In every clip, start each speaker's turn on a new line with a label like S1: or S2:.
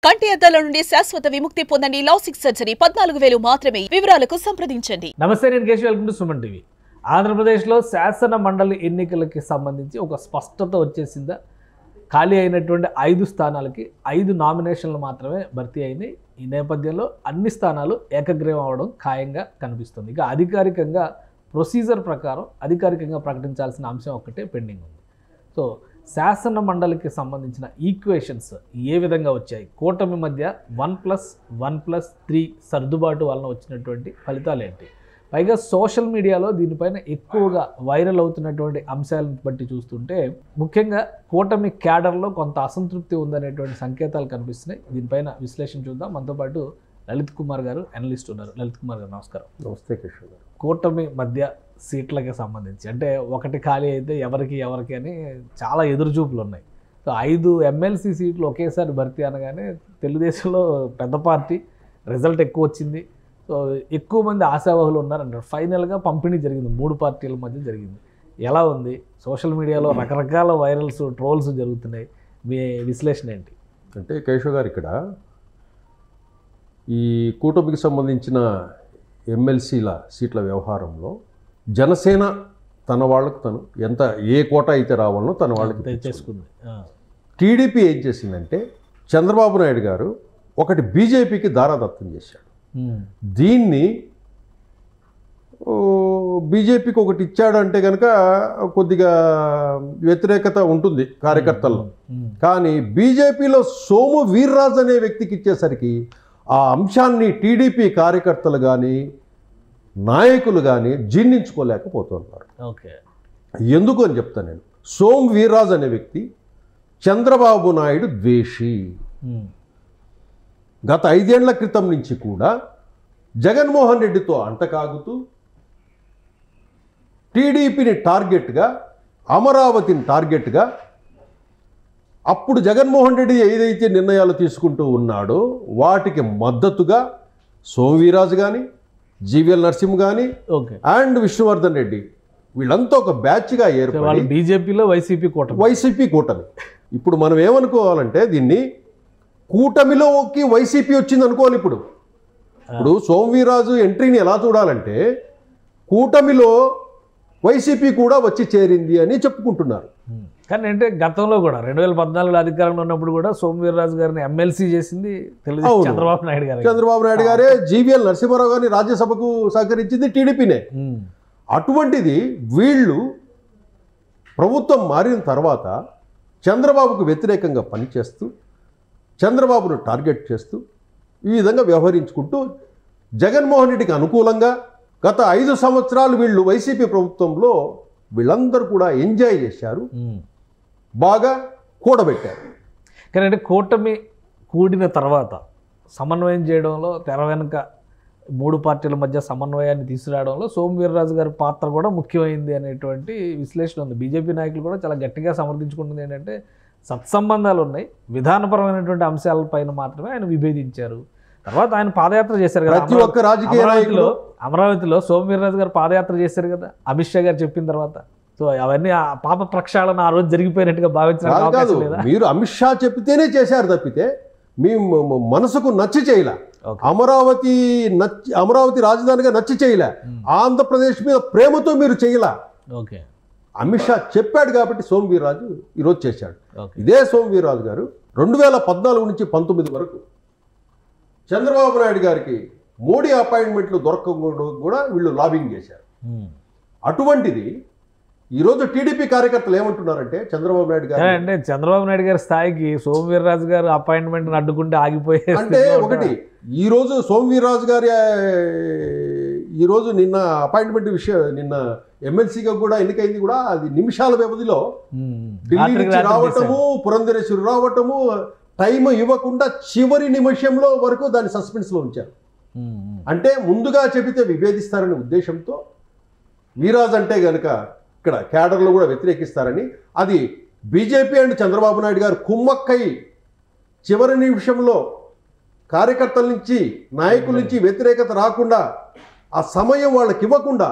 S1: కంటి అద్దాల నుండి శాశ్వత విముక్తి పొందండి. లాసిక్ సర్జరీ 14,000 మాత్రమే. వివరాలకు సంప్రదించండి.
S2: నమస్తే, నేను Keshav. Welcome to Suman TV. ఆంధ్రప్రదేశ్లో శాసన మండలి ఎన్నికలకి సంబంధించి ఒక స్పష్టత వచ్చేసిందా? ఖాళీ అయినటువంటి 5 స్థానాలకి 5 నామినేషన్లు మాత్రమే భర్తీ అయినాయి. ఈ నేపథ్యంలో అన్ని స్థానాలు ఏకగ్రీవం అవడం ఖాయంగా కనిపిస్తుంది. ఇక అధికారికంగా ప్రొసీజర్ ప్రకారం అధికారికంగా ప్రకటించాల్సిన అంశం ఒక్కటే పెండింగ్ ఉంది. సో శాసన మండలికి సంబంధించిన ఈక్వేషన్స్ ఏ విధంగా వచ్చాయి, కూటమి మధ్య 1+1+3 సర్దుబాటు వలన వచ్చినటువంటి ఫలితాలు ఏంటి, పైగా సోషల్ మీడియాలో దీనిపైన ఎక్కువగా వైరల్ అవుతున్నటువంటి అంశాలను బట్టి చూస్తుంటే ముఖ్యంగా కూటమి క్యాడర్లో కొంత అసంతృప్తి ఉందనేటువంటి సంకేతాలు కనిపిస్తున్నాయి. దీనిపైన విశ్లేషణ చూద్దాం. మనతో పాటు లలిత్ కుమార్ గారు, అనలిస్ట్ ఉన్నారు. లలిత్ కుమార్ గారు, నమస్కారం.
S3: నమస్తే కిషోర్ గారు.
S2: కూటమి మధ్య సీట్లకి సంబంధించి అంటే ఒకటి ఖాళీ అయితే ఎవరికి అని చాలా ఎదురుచూపులు ఉన్నాయి. సో 5 ఎమ్మెల్సీ సీట్లు ఒకేసారి భర్తీ అనగానే తెలుగుదేశంలో పెద్ద పార్టీ రిజల్ట్ ఎక్కువ వచ్చింది. సో ఎక్కువ మంది ఆశావాహులు ఉన్నారంటారు. ఫైనల్గా పంపిణీ జరిగింది, 3 పార్టీల మధ్య జరిగింది. ఎలా ఉంది? సోషల్ మీడియాలో రకరకాల వైరల్స్, ట్రోల్స్ జరుగుతున్నాయి. మీ విశ్లేషణ ఏంటి?
S3: అంటే కేశవ్ గారు, ఇక్కడ ఈ కూటమికి సంబంధించిన ఎమ్మెల్సీల సీట్ల వ్యవహారంలో జనసేన తన వాళ్ళకు తను ఎంత ఏ కోట అయితే రావాలనో తన వాళ్ళకి
S2: తెచ్చేసుకుంది.
S3: టీడీపీ ఏం చేసిందంటే చంద్రబాబు నాయుడు గారు ఒకటి బీజేపీకి దారాదత్తం చేశాడు. దీన్ని బీజేపీకి ఒకటి ఇచ్చాడు అంటే కనుక కొద్దిగా వ్యతిరేకత ఉంటుంది కార్యకర్తల్లో. కానీ బీజేపీలో సోము వీర్రాజు అనే వ్యక్తికి ఇచ్చేసరికి ఆ అంశాన్ని టీడీపీ కార్యకర్తలు కానీ నాయకులు కానీ జీర్ణించుకోలేకపోతున్నారు.
S2: ఓకే,
S3: ఎందుకు అని చెప్తాను నేను. సోము వీర్రాజు అనే వ్యక్తి చంద్రబాబు నాయుడు ద్వేషి. గత 5 ఏళ్ల క్రితం నుంచి కూడా జగన్మోహన్ రెడ్డితో అంటకాగుతూ టీడీపీని టార్గెట్గా, అమరావతిని టార్గెట్గా, అప్పుడు జగన్మోహన్ రెడ్డి ఏదైతే నిర్ణయాలు తీసుకుంటూ ఉన్నాడో వాటికి మద్దతుగా సోము వీర్రాజు కానీ, జీవీఎల్ నరసింహ కానీ, అండ్ విష్ణువర్ధన్ రెడ్డి వీళ్ళంతా ఒక బ్యాచ్గా ఏర్పడి
S2: బీజేపీలో వైసీపీ
S3: కూటమి. ఇప్పుడు మనం ఏమనుకోవాలంటే దీన్ని కూటమిలోకి వైసీపీ వచ్చింది అనుకోవాలి. ఇప్పుడు సోము వీర్రాజు ఎంట్రీని ఎలా చూడాలంటే కూటమిలో వైసీపీ కూడా వచ్చి చేరింది అని చెప్పుకుంటున్నారు.
S2: కానీ అంటే గతంలో కూడా 2014 అధికారంలో ఉన్నప్పుడు కూడా సోము వీర్రాజు గారిని ఎమ్మెల్సీ చేసింది చంద్రబాబు నాయుడు
S3: గారే. జీవీఎల్ నరసింహారావు గారిని రాజ్యసభకు సహకరించింది టీడీపీనే. అటువంటిది వీళ్ళు ప్రభుత్వం మారిన తర్వాత చంద్రబాబుకు వ్యతిరేకంగా పనిచేస్తూ, చంద్రబాబును టార్గెట్ చేస్తూ ఈ విధంగా వ్యవహరించుకుంటూ జగన్మోహన్ రెడ్డికి అనుకూలంగా గత 5 సంవత్సరాలు వీళ్ళు వైసీపీ ప్రభుత్వంలో వీళ్ళందరూ కూడా ఎంజాయ్ చేశారు, బాగా కూడబెట్టారు.
S2: కానీ అంటే కూటమి కూడిన తర్వాత సమన్వయం చేయడంలో, తెర వెనుక 3 పార్టీల మధ్య సమన్వయాన్ని తీసుకురావడంలో సోము వీర్రాజు గారి పాత్ర కూడా ముఖ్యమైంది అనేటువంటి విశ్లేషణ ఉంది. బీజేపీ నాయకులు కూడా చాలా గట్టిగా సమర్థించుకుంటుంది. ఏంటంటే సత్సంబంధాలు ఉన్నాయి, విధానపరమైనటువంటి అంశాలపైన మాత్రమే ఆయన విభేదించారు. తర్వాత ఆయన పాదయాత్ర చేశారు కదా,
S3: ప్రతి ఒక్క రాజకీయ నాయకులు
S2: అమరావతిలో సోము వీర్రాజు గారు పాదయాత్ర చేశారు కదా అమిత్ షా గారు చెప్పిన తర్వాత. సో అవన్నీ ఆ పాప ప్రక్షాళన ఆ రోజు జరిగిపోయినట్టుగా భావించారు.
S3: మీరు అమిత్ షా చెప్తేనే చేశారు తప్పితే మీ మనసుకు నచ్చి చేయలే. అమరావతి రాజధానిగా నచ్చి చేయలే. ఆంధ్రప్రదేశ్ మీద ప్రేమతో మీరు చేయలే.
S2: ఓకే,
S3: అమిత్ షా చెప్పాడు కాబట్టి సోము వీర్రాజు ఈరోజు చేశాడు. ఇదే సోము వీర్రాజు గారు 2014 నుంచి 19 వరకు చంద్రబాబు నాయుడు గారికి మోడీ అపాయింట్మెంట్లు దొరకకుండా కూడా వీళ్ళు లాబింగ్ చేశారు. అటువంటిది ఈరోజు టీడీపీ కార్యకర్తలు ఏమంటున్నారంటే చంద్రబాబు నాయుడు గారు
S2: అంటే చంద్రబాబు నాయుడు గారి స్థాయికి సోము వీర్రాజు గారు అపాయింట్మెంట్ అడ్డుకుంటే ఆగిపోయే
S3: అంటే ఒకటి. ఈరోజు సోము వీర్రాజు గారి ఈరోజు నిన్న అపాయింట్మెంట్ విషయం, నిన్న ఎమ్మెల్సీగా కూడా ఎన్నికైంది కూడా అది నిమిషాల వ్యవధిలో ఢిల్లీ నుంచి రావటము, పురంధరేశ్వరి రావటము, టైం ఇవ్వకుండా చివరి నిమిషంలో వరకు దాన్ని సస్పెన్స్లో ఉంచారు. అంటే ముందుగా చెబితే విభేదిస్తారనే ఉద్దేశంతో వీర్రాజు అంటే కనుక ఇక్కడ క్యాడర్లో కూడా వ్యతిరేకిస్తారని, అది బీజేపీ అండ్ చంద్రబాబు నాయుడు గారు కుమ్మక్కై చివరి నిమిషంలో కార్యకర్తల నుంచి, నాయకుల నుంచి వ్యతిరేకత రాకుండా ఆ సమయం వాళ్ళకి ఇవ్వకుండా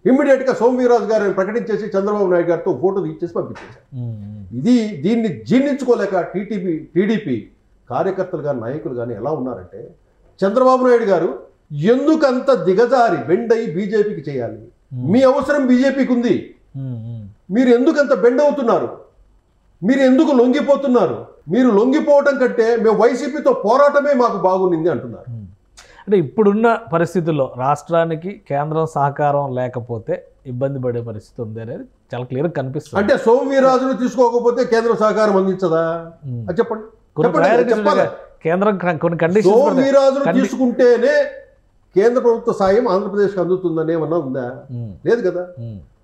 S3: ఇమ్మీడియట్గా సోము వీర్రాజు గారిని ప్రకటించేసి చంద్రబాబు నాయుడు గారితో ఫోటో ఇచ్చేసి పంపించేశారు. దీన్ని జీర్ణించుకోలేక టీడీపీ కార్యకర్తలు కానీ నాయకులు కానీ ఎలా ఉన్నారంటే, చంద్రబాబు నాయుడు గారు ఎందుకంత దిగజారి బెండై బీజేపీకి చేయాలి? మీ అవసరం బీజేపీకి ఉంది, మీరు ఎందుకంత బెండ్ అవుతున్నారు? మీరు ఎందుకు లొంగిపోతున్నారు? మీరు లొంగిపోవటం కంటే మేము వైసీపీతో పోరాటమే మాకు బాగుంది అంటున్నారు.
S2: అంటే ఇప్పుడున్న పరిస్థితుల్లో రాష్ట్రానికి కేంద్రం సహకారం లేకపోతే ఇబ్బంది పడే పరిస్థితి ఉంది అనేది చాలా క్లియర్గా కనిపిస్తుంది.
S3: అంటే సోమవీర్రాజును తీసుకోకపోతే కేంద్ర సహకారం అందించదా? అది చెప్పండి.
S2: కేంద్రం కొన్ని కండిషన్స్,
S3: సోమవీర్రాజును తీసుకుంటేనే కేంద్ర ప్రభుత్వ సాయం ఆంధ్రప్రదేశ్కి అందుతుందని ఏమన్నా ఉందా? లేదు కదా.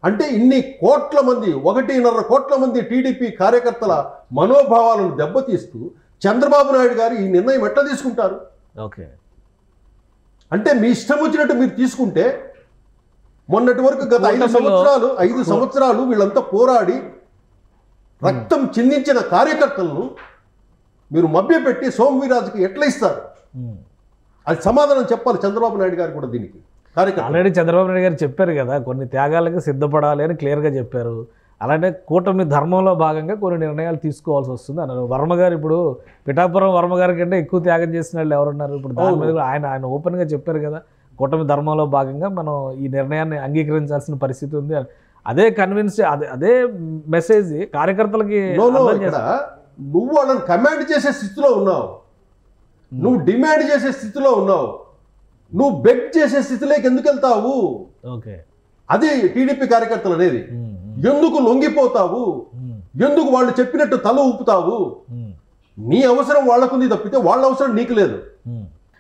S3: అంటే ఇన్ని కోట్ల మంది, 1.5 కోట్ల మంది టీడీపీ కార్యకర్తల మనోభావాలను దెబ్బతీస్తూ చంద్రబాబు నాయుడు గారు ఈ నిర్ణయం ఎట్లా తీసుకుంటారు?
S2: ఓకే,
S3: అంటే మీ ఇష్టం వచ్చినట్టు మీరు తీసుకుంటే, మొన్నటి వరకు గత 5 సంవత్సరాలు వీళ్ళంతా పోరాడి రక్తం చిందించిన కార్యకర్తలను మీరు మభ్యపెట్టి సోమవీర్రాజుకి ఎట్లా ఇస్తారు? అది సమాధానం చెప్పాలి చంద్రబాబు నాయుడు గారు కూడా. దీనికి
S2: ఆల్రెడీ చంద్రబాబు నాయుడు గారు చెప్పారు కదా, కొన్ని త్యాగాలకు సిద్ధపడాలి అని క్లియర్గా చెప్పారు. అలానే కూటమి ధర్మంలో భాగంగా కొన్ని నిర్ణయాలు తీసుకోవాల్సి వస్తుంది అన్నారు. వర్మ గారు ఇప్పుడు పిఠాపురం వర్మ గారి కంటే ఎక్కువ త్యాగం చేసిన వాళ్ళు ఎవరున్నారు? ఇప్పుడు దాని మీద ఆయన ఓపెన్గా చెప్పారు కదా, కూటమి ధర్మంలో భాగంగా మనం ఈ నిర్ణయాన్ని అంగీకరించాల్సిన పరిస్థితి ఉంది. అదే కన్విన్స్, అదే మెసేజ్ కార్యకర్తలకి.
S3: నువ్వు వాళ్ళని కమాండ్ చేసే స్థితిలో ఉన్నావు, నువ్వు డిమాండ్ చేసే స్థితిలో ఉన్నావు, నువ్వు బెగ్ చేసే స్థితిలోకి ఎందుకు వెళ్తావు?
S2: ఓకే,
S3: అది టీడీపీ కార్యకర్తలు అనేది. ఎందుకు లొంగిపోతావు? ఎందుకు వాళ్ళు చెప్పినట్టు తల ఊపుతావు? నీ అవసరం వాళ్ళకుంది తప్పితే వాళ్ళ అవసరం నీకు లేదు.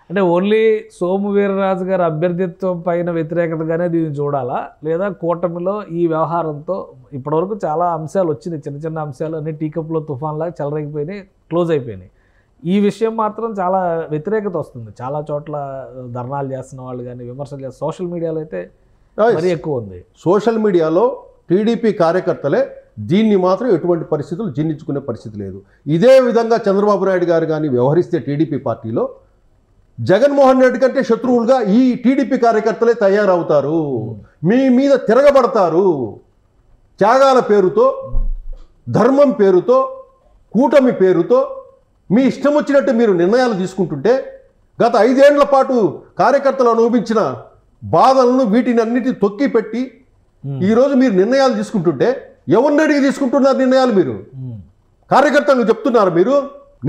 S2: అంటే ఓన్లీ సోము వీర్రాజు గారి అభ్యర్థిత్వం పైన వ్యతిరేకతగానే దీన్ని చూడాలా, లేదా కూటమిలో ఈ వ్యవహారంతో ఇప్పటివరకు చాలా అంశాలు వచ్చినాయి, చిన్న చిన్న అంశాలు అన్ని టీకప్లో తుఫాన్లాగా చెలరేగిపోయినాయి, క్లోజ్ అయిపోయినాయి. ఈ విషయం మాత్రం చాలా వ్యతిరేకత వస్తుంది. చాలా చోట్ల ధర్నాలు చేస్తున్న వాళ్ళు కానీ, విమర్శలు చేస్తున్న సోషల్ మీడియాలో అయితే మరీ ఎక్కువ ఉంది.
S3: సోషల్ మీడియాలో టీడీపీ కార్యకర్తలే దీన్ని మాత్రం ఎటువంటి పరిస్థితులు జీర్ణించుకునే పరిస్థితి లేదు. ఇదే విధంగా చంద్రబాబు నాయుడు గారు కానీ వ్యవహరిస్తే టీడీపీ పార్టీలో జగన్మోహన్ రెడ్డి కంటే శత్రువులుగా ఈ టీడీపీ కార్యకర్తలే తయారవుతారు, మీ మీద తిరగబడతారు. త్యాగాల పేరుతో, ధర్మం పేరుతో, కూటమి పేరుతో మీ ఇష్టం వచ్చినట్టు మీరు నిర్ణయాలు తీసుకుంటుంటే, గత 5 ఏళ్ల పాటు కార్యకర్తలు అనుభవించిన బాధలను వీటిని అన్నిటిని తొక్కి పెట్టి ఈరోజు మీరు నిర్ణయాలు తీసుకుంటుంటే, ఎవరిని అడిగి తీసుకుంటున్నారు నిర్ణయాలు? మీరు కార్యకర్తలకు చెప్తున్నారు, మీరు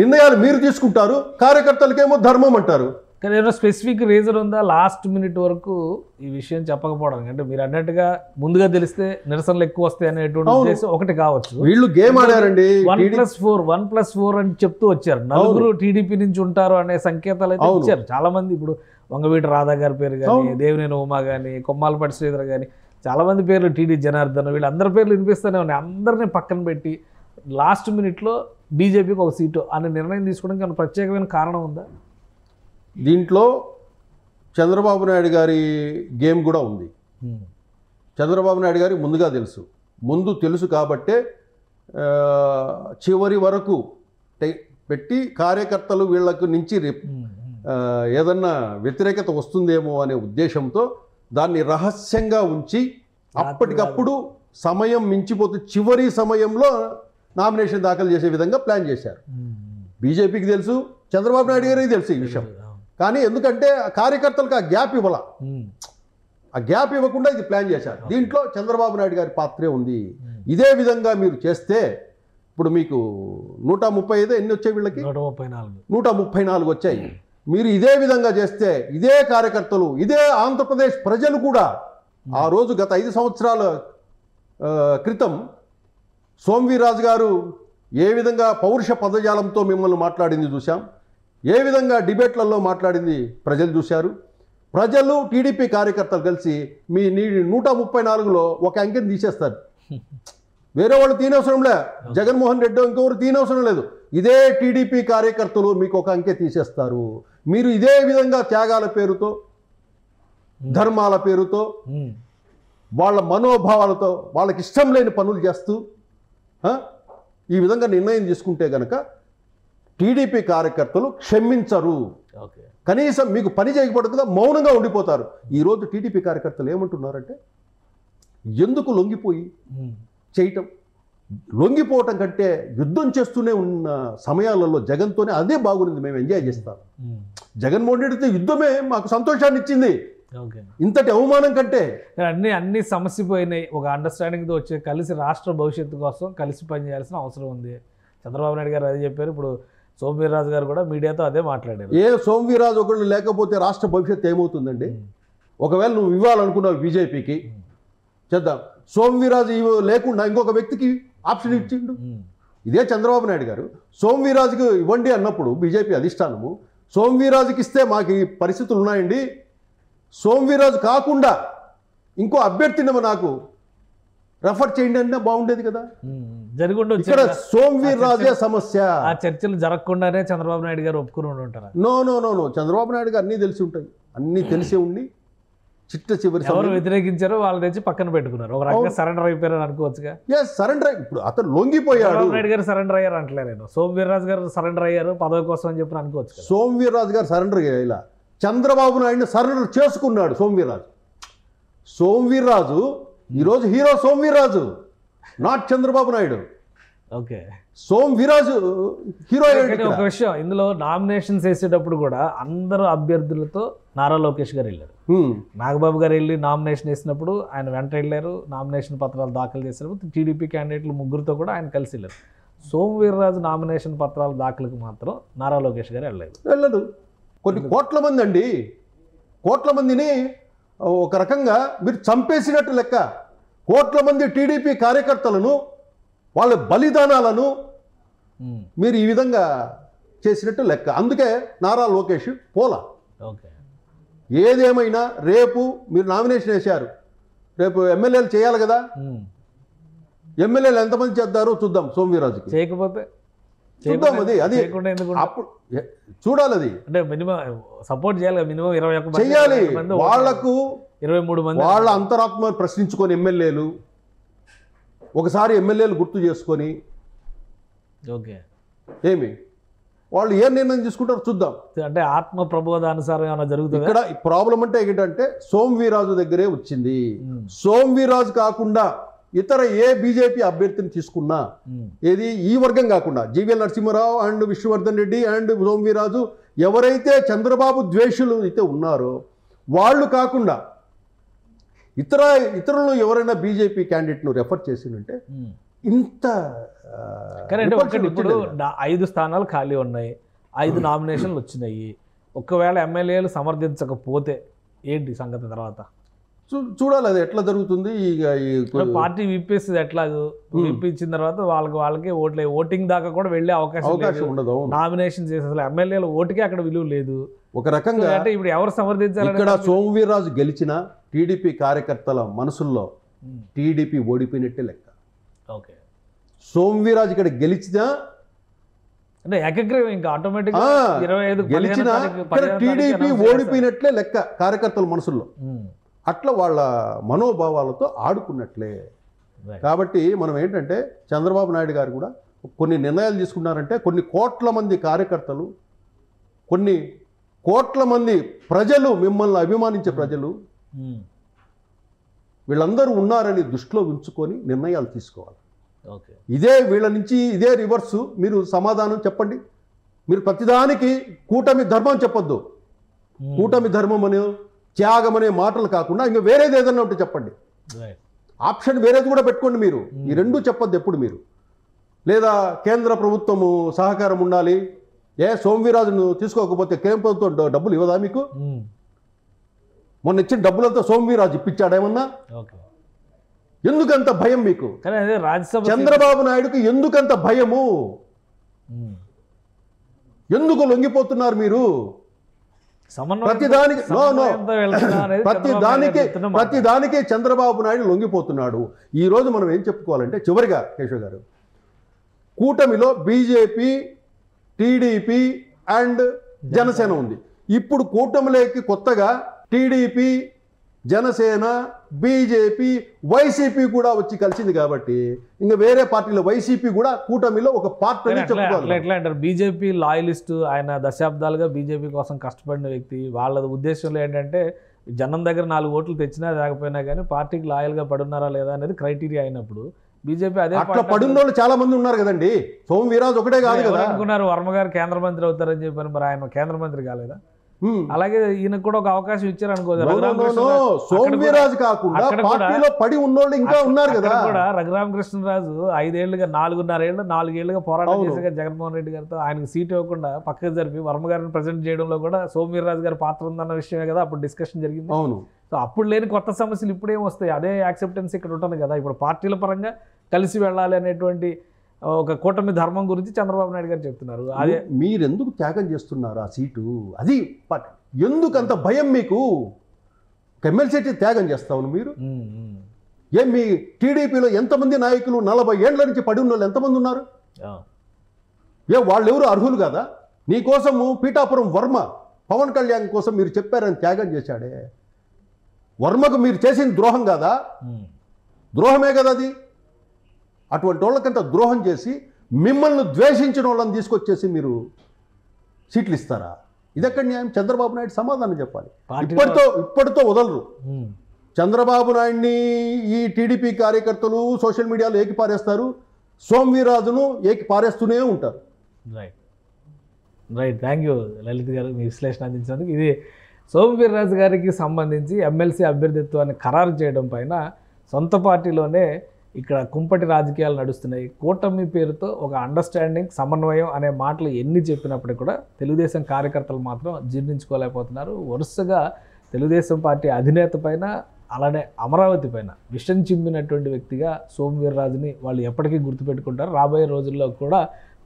S3: నిర్ణయాలు మీరు తీసుకుంటారు, కార్యకర్తలకేమో ధర్మం అంటారు.
S2: కానీ ఏదో స్పెసిఫిక్ రీజన్ ఉందా లాస్ట్ మినిట్ వరకు ఈ విషయం చెప్పకపోవడానికి? అంటే మీరు అన్నట్టుగా ముందుగా తెలిస్తే నిరసనలు ఎక్కువ వస్తాయి అనేటువంటి ఉద్దేశం ఒకటి కావచ్చు.
S3: వీళ్ళు గేమ్ ఆడారండి.
S2: 1+4 అని చెప్తూ వచ్చారు, నలుగురు టీడీపీ నుంచి ఉంటారు అనే సంకేతాలు అయితే ఇచ్చారు చాలా మంది. ఇప్పుడు వంగవీటి రాధా గారి పేరు కానీ, దేవినేని ఉమా కానీ, కొమ్మాలపాటి శ్రీధర్ కానీ, చాలా మంది పేర్లు, టీడీ జనార్దన్, వీళ్ళందరి పేర్లు వినిపిస్తూనే ఉన్నాయి. అందరినీ పక్కన పెట్టి లాస్ట్ మినిట్లో బీజేపీకి ఒక సీటు అనే నిర్ణయం తీసుకోవడానికి ప్రత్యేకమైన కారణం ఉందా?
S3: దీంట్లో చంద్రబాబు నాయుడు గారి గేమ్ కూడా ఉంది. చంద్రబాబు నాయుడు గారికి ముందు తెలుసు కాబట్టే చివరి వరకు పెట్టి కార్యకర్తలు వీళ్ళకు నుంచి ఏదన్నా వ్యతిరేకత వస్తుందేమో అనే ఉద్దేశంతో దాన్ని రహస్యంగా ఉంచి అప్పటికప్పుడు సమయం మించిపోతే చివరి సమయంలో నామినేషన్ దాఖలు చేసే విధంగా ప్లాన్ చేశారు. బీజేపీకి తెలుసు, చంద్రబాబు నాయుడు గారికి తెలుసు ఈ విషయం. కానీ ఎందుకంటే కార్యకర్తలకు ఆ గ్యాప్ ఇవ్వాల, ఆ గ్యాప్ ఇవ్వకుండా ఇది ప్లాన్ చేశారు. దీంట్లో చంద్రబాబు నాయుడు గారి పాత్రే ఉంది. ఇదే విధంగా మీరు చేస్తే ఇప్పుడు మీకు 135 ఎన్ని వచ్చాయి? వీళ్ళకి 134 వచ్చాయి. మీరు ఇదే విధంగా చేస్తే ఇదే కార్యకర్తలు, ఇదే ఆంధ్రప్రదేశ్ ప్రజలు కూడా ఆ రోజు గత 5 సంవత్సరాల క్రితం సోమవీర్రాజు గారు ఏ విధంగా పౌరుష పదజాలంతో మిమ్మల్ని మాట్లాడింది చూశాం, ఏ విధంగా డిబేట్లలో మాట్లాడింది ప్రజలు చూశారు. ప్రజలు టీడీపీ కార్యకర్తలు కలిసి మీ 134లో ఒక అంకెని తీసేస్తారు. వేరే వాళ్ళు తీనవసరంలే, జగన్మోహన్ రెడ్డి ఇంకొకరు తీనవసరం లేదు. ఇదే టీడీపీ కార్యకర్తలు మీకు ఒక అంకె తీసేస్తారు. మీరు ఇదే విధంగా త్యాగాల పేరుతో, ధర్మాల పేరుతో, వాళ్ళ మనోభావాలతో వాళ్ళకి ఇష్టం లేని పనులు చేస్తూ ఈ విధంగా నిర్ణయం తీసుకుంటే కనుక టీడీపీ కార్యకర్తలు క్షమించరు. కనీసం మీకు పని చేయకపోతే మౌనంగా ఉండిపోతారు. ఈరోజు టీడీపీ కార్యకర్తలు ఏమంటున్నారంటే, ఎందుకు లొంగిపోయి చేయటం, లొంగిపోవటం కంటే యుద్ధం చేస్తూనే ఉన్న సమయాలలో జగన్తోనే అదే బాగుంది, మేము ఎంజాయ్ చేస్తాం. జగన్మోహన్ రెడ్డితో యుద్ధమే మాకు సంతోషాన్ని ఇచ్చింది
S2: ఓకే.
S3: ఇంతటి అవమానం కంటే.
S2: అన్ని సమస్యపోయినాయి. ఒక అండర్స్టాండింగ్తో వచ్చి కలిసి రాష్ట్ర భవిష్యత్తు కోసం కలిసి పనిచేయాల్సిన అవసరం ఉంది. చంద్రబాబు నాయుడు గారు అదే చెప్పారు. ఇప్పుడు సోమవీర్రాజు గారు కూడా మీడియాతో అదే మాట్లాడారు.
S3: ఏ సోమవీర్రాజు ఒకళ్ళు లేకపోతే రాష్ట్ర భవిష్యత్తు ఏమవుతుందండి? ఒకవేళ నువ్వు ఇవ్వాలనుకున్నావు బీజేపీకి, చేద్దాం. సోమవీర్రాజు లేకుండా ఇంకొక వ్యక్తికి ఆప్షన్ ఇచ్చిండు. ఇదే చంద్రబాబు నాయుడు గారు సోమవీర్రాజుకి ఇవ్వండి అన్నప్పుడు బీజేపీ అధిష్టానము సోమవీర్రాజుకి ఇస్తే మాకు ఈ పరిస్థితులు ఉన్నాయండి, సోమవీర్రాజు కాకుండా ఇంకో అభ్యర్థిని నాకు రెఫర్ చేయండి అంటే బాగుండేది కదా. ఇక్కడ సోమవీర్రాజే సమస్య.
S2: ఆ చర్చలు జరగకుండానే చంద్రబాబు నాయుడు గారు ఒప్పుకుని ఉంటారు.
S3: నో చంద్రబాబు నాయుడు గారు అన్నీ తెలిసి ఉంటాయి, అన్నీ తెలిసే ఉండి చిట్ట చివరి
S2: ఎవరు వ్యతిరేకించారో వాళ్ళు తెచ్చి పక్కన పెట్టుకున్నారు. ఒక రకంగా సరెండర్ అయిపోయారు అనుకోవచ్చుగా.
S3: సరెండర్. ఇప్పుడు అతను లొంగిపోయాడు.
S2: చంద్రబాబు నాయుడు గారు సరెండర్ అయ్యారు అంటలే నేను, సోమవీర్రాజు గారు సరెండర్ అయ్యారు పదవి కోసం అని చెప్పి అనుకోవచ్చు.
S3: సోమవీర్రాజు గారు సరెండర్ అయ్యేలా చంద్రబాబు నాయుడిని సరెండర్ చేసుకున్నాడు సోమవీర్రాజు. సోమవీర్రాజు ఈరోజు hero Somu Veerraju, not Chandrababu Naidu.
S2: Okay.
S3: Somu Veerraju hero.
S2: ఒక విషయం, ఇందులో నామినేషన్స్ వేసేటప్పుడు కూడా అందరూ అభ్యర్థులతో నారా లోకేష్ గారు వెళ్ళారు. నాగబాబు గారు వెళ్ళి నామినేషన్ వేసినప్పుడు ఆయన వెంట వెళ్ళారు. నామినేషన్ పత్రాలు దాఖలు చేసినప్పుడు టీడీపీ క్యాండిడేట్లు ముగ్గురితో కూడా ఆయన కలిసి వెళ్ళారు. సోమవీర్రాజు నామినేషన్ పత్రాల దాఖలకు మాత్రం నారా లోకేష్ గారు వెళ్ళలేదు.
S3: కొన్ని కోట్ల మంది అండి, కోట్ల మందిని ఒక రకంగా మీరు చంపేసినట్టు లెక్క. కోట్ల మంది టీడీపీ కార్యకర్తలను, వాళ్ళ బలిదానాలను మీరు ఈ విధంగా చేసినట్టు లెక్క. అందుకే నారా లోకేష్ పోలా.
S2: ఓకే.
S3: ఏదేమైనా రేపు మీరు నామినేషన్ వేశారు, రేపు ఎమ్మెల్యేలు చేయాలి కదా. ఎమ్మెల్యేలు ఎంతమంది చేద్దారో చూద్దాం. సోమవీర్రాజుకి చేయకపోతే చూద్దాం. అది అప్పుడు చూడాలి. అది
S2: అంటే మినిమం సపోర్ట్ చేయాలి, మినిమం 21
S3: చేయాలి. వాళ్లకు
S2: 23 మంది
S3: వాళ్ళ అంతరాత్మ ప్రశ్నించుకొని ఎమ్మెల్యేలు ఒకసారి ఎమ్మెల్యేలు గుర్తు చేసుకొని
S2: ఓకే
S3: ఏమి వాళ్ళు ఏ నిర్ణయం తీసుకుంటారో చూద్దాం.
S2: అంటే ఆత్మ ప్రబోధానుసారం ఏమైనా జరుగుతుంది.
S3: ఇక్కడ ప్రాబ్లం అంటే ఏంటంటే సోమవీర్రాజు దగ్గరే వచ్చింది. సోమవీర్రాజు కాకుండా ఇతర ఏ బీజేపీ అభ్యర్థిని తీసుకున్నా, ఏది ఈ వర్గం కాకుండా జీవీఎల్ నరసింహారావు అండ్ విష్ణువర్ధన్ రెడ్డి అండ్ సోమవీర్రాజు ఎవరైతే చంద్రబాబు ద్వేషులు అయితే ఉన్నారో వాళ్ళు కాకుండా ఇతరులు ఎవరైనా బీజేపీ క్యాండిడేట్ను రెఫర్ చేసిందంటే ఇంత
S2: ఇప్పుడు 5 స్థానాలు ఖాళీ ఉన్నాయి, 5 నామినేషన్లు వచ్చినాయి. ఒకవేళ ఎమ్మెల్యేలు సమర్థించకపోతే ఏంటి సంగతి? తర్వాత
S3: చూడాలి అది ఎట్లా జరుగుతుంది.
S2: పార్టీ విప్పేస్తుంది. ఎట్లా విప్పించిన తర్వాత వాళ్ళకి ఓటింగ్ దాకా కూడా వెళ్ళే అవకాశం
S3: ఉండదు.
S2: నామినేషన్ చేసే అసలు ఎమ్మెల్యేల ఓటుకి అక్కడ విలువ లేదు.
S3: ఒక రకంగా
S2: అంటే ఇప్పుడు ఎవరు సమర్థించాలి?
S3: ఇక్కడ సోమవీర్రాజు గెలిచిన టీడీపీ కార్యకర్తల మనసుల్లో టీడీపీ ఓడిపోయినట్టే లెక్క.
S2: ఓకే.
S3: సోమవీర్రాజు ఇక్కడ గెలిచినా
S2: అంటే ఏకగ్రీవం ఇంకా ఆటోమేటిక్
S3: గెలిచిన టీడీపీ ఓడిపోయినట్లే లెక్క కార్యకర్తల మనసుల్లో. అట్లా వాళ్ళ మనోభావాలతో ఆడుకున్నట్లే. కాబట్టి మనం ఏంటంటే చంద్రబాబు నాయుడు గారు కూడా కొన్ని నిర్ణయాలు తీసుకున్నారంటే కొన్ని కోట్ల మంది కార్యకర్తలు, కొన్ని కోట్ల మంది ప్రజలు, మిమ్మల్ని అభిమానించే ప్రజలు వీళ్ళందరూ ఉన్నారని దృష్టిలో ఉంచుకొని నిర్ణయాలు తీసుకోవాలి. ఇదే వీళ్ళ నుంచి ఇదే రివర్సు మీరు సమాధానం చెప్పండి. మీరు ప్రతిదానికి కూటమి ధర్మం చెప్పొద్దు. కూటమి ధర్మం అనే త్యాగం అనే మాటలు కాకుండా ఇంకా వేరేది ఏదన్నా ఉంటే చెప్పండి. ఆప్షన్ వేరేది కూడా పెట్టుకోండి. మీరు ఈ రెండూ చెప్పొద్దు ఎప్పుడు మీరు. లేదా కేంద్ర ప్రభుత్వము సహకారం ఉండాలి. సోమవీర్రాజును తీసుకోకపోతే కేంద్ర ప్రభుత్వం డబ్బులు ఇవ్వదా మీకు? మొన్న ఇచ్చిన డబ్బులంతా సోమవీర్రాజు ఇప్పించాడేమన్నా? ఎందుకంత భయం మీకు? చంద్రబాబు నాయుడుకి ఎందుకంత భయము? ఎందుకు లొంగిపోతున్నారు మీరు? ప్రతిదానికి చంద్రబాబు నాయుడు లొంగిపోతున్నాడు. ఈరోజు మనం ఏం చెప్పుకోవాలంటే చివరిగా కేశవ్ గారు, కూటమిలో బీజేపీ, టీడీపీ అండ్ జనసేన ఉంది. ఇప్పుడు కూటమిలోకి కొత్తగా టీడీపీ, జనసేన, బీజేపీ, వైసీపీ కూడా వచ్చి కలిసింది. కాబట్టి ఇంకా వేరే పార్టీలో వైసీపీ కూడా కూటమిలో ఒక పార్టీ అని చెప్పుకోవాలి.
S2: ఎట్లా అంటారు? బీజేపీ లాయలిస్టు, ఆయన దశాబ్దాలుగా బీజేపీ కోసం కష్టపడిన వ్యక్తి. వాళ్ళ ఉద్దేశంలో ఏంటంటే జనం దగ్గర 4 ఓట్లు తెచ్చినా లేకపోయినా కానీ పార్టీకి లాయల్గా పడున్నారా లేదా అనేది క్రైటీరియా అయినప్పుడు బీజేపీ అదే
S3: అట్లా పడిన వాళ్ళు చాలా మంది ఉన్నారు కదండి. సోము వీర్రాజు ఒకటే కాదు కదా.
S2: అనుకున్నారు వర్మ గారు కేంద్ర మంత్రి అవుతారని చెప్పాను, మరి ఆయన కేంద్ర మంత్రి కాలేదా? అలాగే ఈయనకు కూడా ఒక అవకాశం ఇచ్చారు అనుకోవచ్చు.
S3: సోము వీర్రాజు కాకుండా పార్టీలో పడి ఉన్నోళ్ళు ఇంకా ఉన్నారు కదా.
S2: కూడా రఘురామకృష్ణరాజు 5 ఏళ్లుగా 4 ఏళ్లుగా పోరాటం చేశాక జగన్మోహన్ రెడ్డి గారితో ఆయనకు సీట్ ఇవ్వకుండా పక్కకు జరిపి వర్మ గారిని ప్రజెంట్ చేయడంలో కూడా సోము వీర్రాజు గారి పాత్ర ఉందన్న విషయమే కదా అప్పుడు డిస్కషన్ జరిగింది.
S3: అవును.
S2: సో అప్పుడు లేని కొత్త సమస్యలు ఇప్పుడేం వస్తాయి? అదే యాక్సెప్టెన్స్ ఇక్కడ ఉంటుంది కదా. ఇప్పుడు పార్టీల పరంగా కలిసి వెళ్ళాలి అనేటువంటి ఒక కూటమి ధర్మం గురించి చంద్రబాబు నాయుడు గారు చెప్తున్నారు. అదే
S3: మీరెందుకు త్యాగం చేస్తున్నారు ఆ సీటు? అది ఎందుకు అంత భయం మీకు? ఎమ్మెల్సీ త్యాగం చేస్తావు మీరు? ఏం మీ టీడీపీలో ఎంతమంది నాయకులు 40 ఏళ్ల నుంచి పడి ఉన్న వాళ్ళు ఎంతమంది ఉన్నారు? వాళ్ళు ఎవరు అర్హులు కదా? నీకోసము పీఠాపురం వర్మ పవన్ కళ్యాణ్ కోసం మీరు చెప్పారని త్యాగం చేశాడే. వర్మకు మీరు చేసిన ద్రోహం కాదా? ద్రోహమే కదా అది. అటువంటి వాళ్ళకంత ద్రోహం చేసి మిమ్మల్ని ద్వేషించిన వాళ్ళని తీసుకొచ్చేసి మీరు సీట్లు ఇస్తారా? ఇదెక్కడ న్యాయం? చంద్రబాబు నాయుడు సమాధానం చెప్పాలి. ఇప్పటితో వదలరు. చంద్రబాబు నాయుడిని ఈ టీడీపీ కార్యకర్తలు సోషల్ మీడియాలో ఏకి పారేస్తారు, సోము వీర్రాజును ఏకి పారేస్తూనే ఉంటారు.
S2: రైట్ థ్యాంక్ యూ లలిత్ గారు మీ విశ్లేషణ అందించినందుకు. ఇది సోము వీర్రాజు గారికి సంబంధించి ఎమ్మెల్సీ అభ్యర్థిత్వాన్ని ఖరారు చేయడం పైన సొంత పార్టీలోనే ఇక్కడ కుంపటి రాజకీయాలు నడుస్తున్నాయి. కూటమి పేరుతో ఒక అండర్స్టాండింగ్, సమన్వయం అనే మాటలు ఎన్ని చెప్పినప్పటికీ కూడా తెలుగుదేశం కార్యకర్తలు మాత్రం జీర్ణించుకోలేకపోతున్నారు. వరుసగా తెలుగుదేశం పార్టీ అధినేత పైన అలానే అమరావతి పైన విషం చిమ్మినటువంటి వ్యక్తిగా సోము వీర్రాజుని వాళ్ళు ఎప్పటికీ గుర్తుపెట్టుకుంటారు. రాబోయే రోజుల్లో కూడా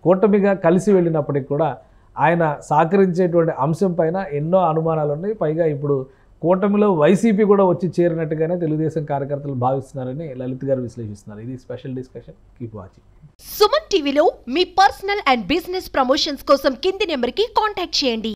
S2: కూటమిగా కలిసి వెళ్ళినప్పటికీ కూడా ఆయన సహకరించేటువంటి అంశం పైన ఎన్నో అనుమానాలు ఉన్నాయి. పైగా ఇప్పుడు కూటమిలో వైసీపీ కూడా వచ్చి చేరినట్టుగానే తెలుగుదేశం కార్యకర్తలు భావిస్తున్నారని లలిత్ గారు విశ్లేషిస్తున్నారు. ఇది special discussion. Keep watching.
S4: Suman టీవీలో మీ పర్సనల్ అండ్ బిజినెస్ ప్రమోషన్స్ కోసం కింది నెంబర్కి కాంటాక్ట్ చేయండి.